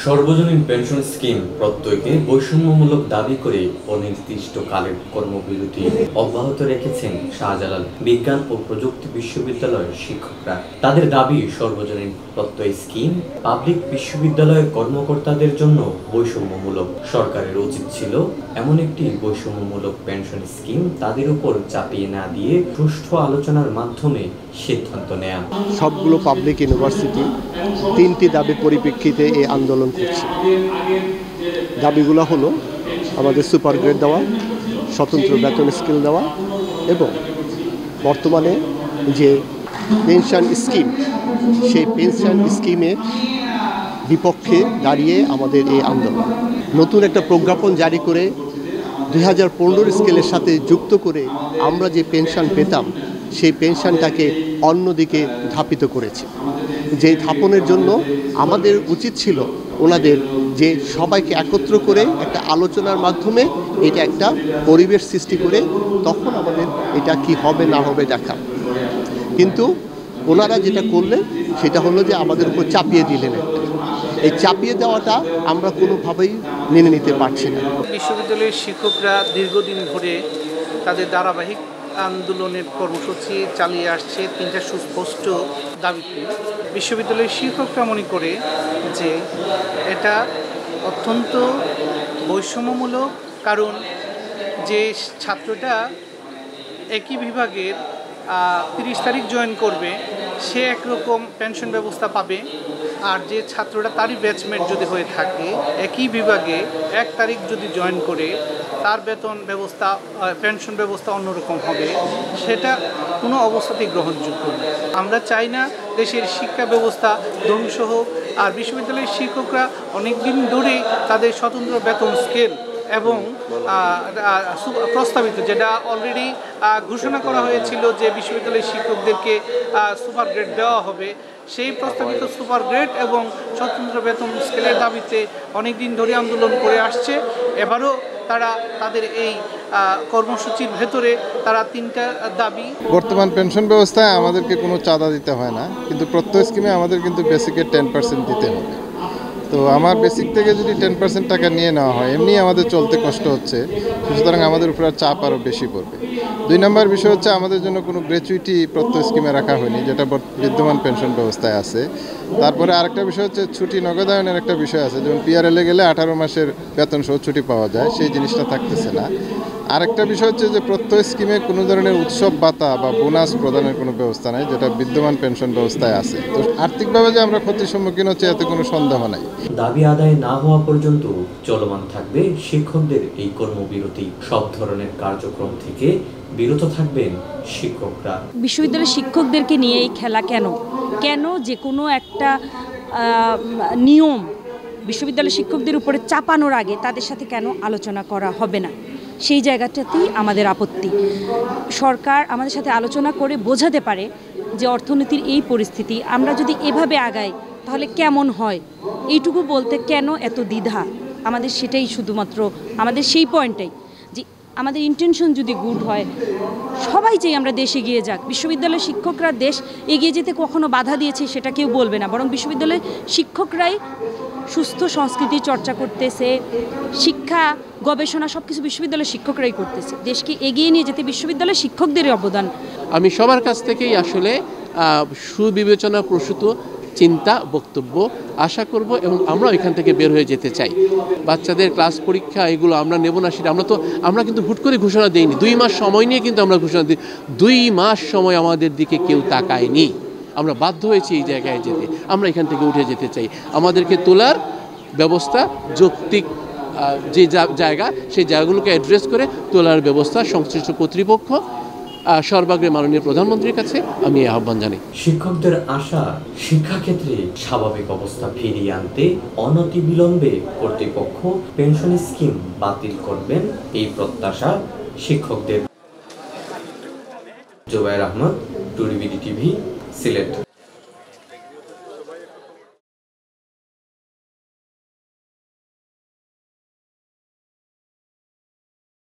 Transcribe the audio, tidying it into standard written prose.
সর্বজনীন pension scheme প্রত্যয়কে বৈষম্যমূলক দাবি করে অনির্দিষ্টকালের কর্মবিরতি অব্যাহত রেখেছেন শাহজালাল বিজ্ঞান ও প্রযুক্তি বিশ্ববিদ্যালয়ের শিক্ষকরা। তাদের দাবি, সর্বজনীন প্রত্যয় স্কিম পাবলিক বিশ্ববিদ্যালয়ের কর্মকর্তাদের জন্য বৈষম্যমূলক। সরকারের উচিত ছিল এমন একটি বৈষম্যমূলক পেনশন স্কিম তাদের উপর চাপিয়ে না দিয়ে সুষ্ঠু আলোচনার মাধ্যমে সিদ্ধান্ত নেয়া। সবগুলো পাবলিক ইউনিভার্সিটি তিনটি দাবির পরিপ্রেক্ষিতে এই আন্দোলন করছে। দাবিগুলো হলো আমাদের সুপার গ্রেড দেওয়া, স্বতন্ত্র বেতন স্কেল দেওয়া এবং বর্তমানে যে পেনশন স্কিম, সেই পেনশন স্কিমের বিপক্ষে দাঁড়িয়ে আমাদের এই আন্দোলন। নতুন একটা প্রজ্ঞাপন জারি করে 2015 স্কেলের সাথে যুক্ত করে আমরা যে পেনশন পেতাম সেই পেনশনটাকে অন্যদিকে ধাপিত করেছে। যে ধাপনের জন্য আমাদের উচিত ছিল ওনাদের যে সবাইকে একত্র করে একটা আলোচনার মাধ্যমে এটা একটা পরিবেশ সৃষ্টি করে তখন আমাদের এটা কি হবে না হবে দেখা। কিন্তু ওনারা যেটা করলেন সেটা হলো যে আমাদের উপর চাপিয়ে দিলেন। এই চাপিয়ে দেওয়াটা আমরা কোনোভাবেই মেনে নিতে পারছি না। বিশ্ববিদ্যালয়ের শিক্ষকরা দীর্ঘদিন ধরে তাদের ধারাবাহিক আন্দোলনের কর্মসূচি চালিয়ে আসছে তিনটা সুস্পষ্ট দাবিতে। বিশ্ববিদ্যালয়ের শিক্ষকরা মনে করে যে এটা অত্যন্ত বৈষম্যমূলক, কারণ যে ছাত্রটা একই বিভাগের 30 তারিখ জয়েন করবে সে একরকম পেনশন ব্যবস্থা পাবে, আর যে ছাত্রটা তারই ব্যাচমেট যদি হয়ে থাকে একই বিভাগে 1 তারিখ যদি জয়েন করে তার বেতন ব্যবস্থা, পেনশন ব্যবস্থা অন্যরকম হবে। সেটা কোনো অবস্থাতেই গ্রহণযোগ্য না। আমরা চাই না দেশের শিক্ষা ব্যবস্থা ধ্বংস হোক। আর বিশ্ববিদ্যালয়ের শিক্ষকরা অনেক দিন ধরেই তাদের স্বতন্ত্র বেতন স্কেল এবং প্রস্তাবিত, যেটা অলরেডি ঘোষণা করা হয়েছিল যে বিশ্ববিদ্যালয়ের শিক্ষকদেরকে সুপার গ্রেড দেওয়া হবে, সেই প্রস্তাবিত সুপার গ্রেড এবং স্বতন্ত্র বেতন স্কেলের দাবিতে অনেক দিন ধরে আন্দোলন করে আসছে। এবারও তারা তাদের এই কর্মসূচির ভেতরে তারা তিনটা দাবি। বর্তমান পেনশন ব্যবস্থায় আমাদেরকে কোনো চাঁদা দিতে হয় না, কিন্তু প্রত্যয় স্কিমে আমাদের কিন্তু বেসিকে 10% দিতে হবে। তো আমার বেসিক থেকে যদি 10% টাকা নিয়ে নেওয়া হয়, এমনি আমাদের চলতে কষ্ট হচ্ছে, সুতরাং আমাদের উপর চাপ আরও বেশি পড়বে। 2 নম্বর বিষয় হচ্ছে আমাদের জন্য কোনো গ্র্যাচুইটি প্রত্যয় স্কিমে রাখা হয়নি, যেটা বিদ্যমান পেনশন ব্যবস্থায় আছে। তারপরে আরেকটা বিষয় হচ্ছে ছুটি নগদায়নের একটা বিষয় আছে, যেমন পিআরএলে গেলে 18 মাসের বেতন সহ ছুটি পাওয়া যায়, সেই জিনিসটা থাকতেছে না। আরেকটা বিষয় হচ্ছে যে প্রত্যয় স্কিমে কোনো ধরনের উৎসব ভাতা বা বোনাস প্রদানের কোনো ব্যবস্থা নাই, যেটা বিদ্যমান পেনশন ব্যবস্থায় আছে। তো আর্থিকভাবে যে আমরা ক্ষতির সম্মুখীন হচ্ছি এতে কোনো সন্দেহ নাই। দাবি আদায় না হওয়া পর্যন্ত চলমান থাকবে শিক্ষকদের এই কর্মবিরতি। সব ধরনের কার্যক্রম থেকে বিরত থাকবেন শিক্ষকরা। বিশ্ববিদ্যালয়ের শিক্ষকদেরকে নিয়ে এই খেলা কেন যে কোনো একটা নিয়ম বিশ্ববিদ্যালয়ের শিক্ষকদের উপরে চাপানোর আগে তাদের সাথে কেন আলোচনা করা হবে না, সেই জায়গাটাতেই আমাদের আপত্তি। সরকার আমাদের সাথে আলোচনা করে বোঝাতে পারে যে অর্থনীতির এই পরিস্থিতি, আমরা যদি এভাবে আগাই তাহলে কেমন হয়, এইটুকু বলতে কেন এত দ্বিধা আমাদের, সেটাই শুধুমাত্র আমাদের সেই পয়েন্টটাই যে আমাদের ইন্টেনশন যদি গুড হয়, সবাই চাই আমরা দেশ এগিয়ে যাক। বিশ্ববিদ্যালয়ের শিক্ষকরা দেশ এগিয়ে যেতে কখনো বাধা দিয়েছে সেটা কেউ বলবে না, বরং বিশ্ববিদ্যালয়ের শিক্ষকরাই সুস্থ সংস্কৃতি চর্চা করতেছে, শিক্ষা গবেষণা সব কিছু বিশ্ববিদ্যালয়ের শিক্ষকরাই করতেছে। দেশকে এগিয়ে নিয়ে যেতে বিশ্ববিদ্যালয়ের শিক্ষকদেরই অবদান। আমি সবার কাছ থেকেই আসলে সুবিবেচনা প্রসূত চিন্তা বক্তব্য আশা করব এবং আমরা এখান থেকে বের হয়ে যেতে চাই। বাচ্চাদের ক্লাস পরীক্ষা এগুলো আমরা নেব না, সেটা আমরা কিন্তু হুট করে ঘোষণা দিইনি। 2 মাস সময় নিয়ে কিন্তু আমরা ঘোষণা দিই। 2 মাস সময় আমাদের দিকে কেউ তাকায়নি, আমরা বাধ্য হয়েছি এই জায়গায় যেতে। আমরা এখান থেকে উঠে যেতে চাই। আমাদেরকে তোলার ব্যবস্থা যৌক্তিক যে জায়গা, সেই জায়গাগুলোকে অ্যাড্রেস করে তোলার ব্যবস্থা সংশ্লিষ্ট কর্তৃপক্ষ সর্বাগ্রে মাননীয় প্রধানমন্ত্রীর কাছে আমি আহ্বান জানাই। শিক্ষকদের আশা, শিক্ষাক্ষেত্রে স্বাভাবিক অবস্থা ফিরিয়ে আনতে অনতিবিলম্বে কর্তৃপক্ষ পেনশন স্কিম বাতিল করবেন, এই প্রত্যাশা শিক্ষকদের। জুবায়ের আহমদ, টুরিবিডি টিভি, সিলেট।